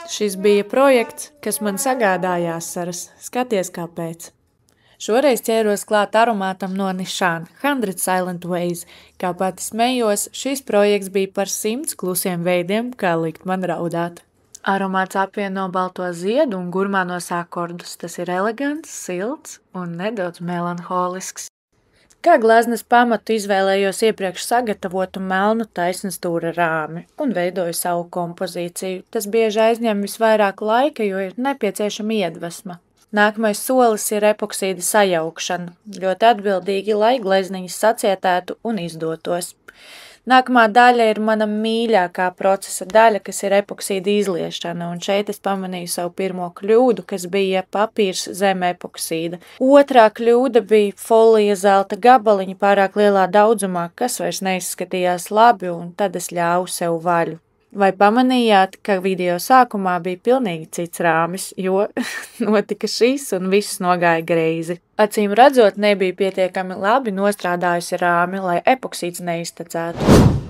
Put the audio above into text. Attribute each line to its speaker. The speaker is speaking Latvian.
Speaker 1: Šis bija projekts, kas man sagādāja asaras. Skaties, kāpēc. Šoreiz ķēros klāt aromātam no Nišāna, 100 Silent Ways. Kā pati smējos, šis projekts bija par 100 klusiem veidiem, kā likt man raudāt. Aromāts apvieno balto ziedu un gurmānos akordus. Tas ir elegants, silts un nedaudz melanholisks. Kā gleznas pamatu izvēlējos iepriekš sagatavotu melnu taisnstūra rāmi un veidoju savu kompozīciju. Tas bieži aizņem visvairāk laika, jo ir nepieciešama iedvesma. Nākamais solis ir epoksīda sajaukšana. Ļoti atbildīgi, lai glezniņas sacietētu un izdotos. Nākamā daļa ir mana mīļākā procesa daļa, kas ir epoksīda izliešana, un šeit es pamanīju savu pirmo kļūdu, kas bija papīrs zem epoksīda. Otrā kļūda bija folija zelta gabaliņa pārāk lielā daudzumā, kas vairs neizskatījās labi, un tad es ļāvu sev vaļu. Vai pamanījāt, ka video sākumā bija pilnīgi cits rāmis, jo notika šis un viss nogāja greizi. Acīm redzot, nebija pietiekami labi nostrādājusi rāmi, lai epoksīds neiztecētu.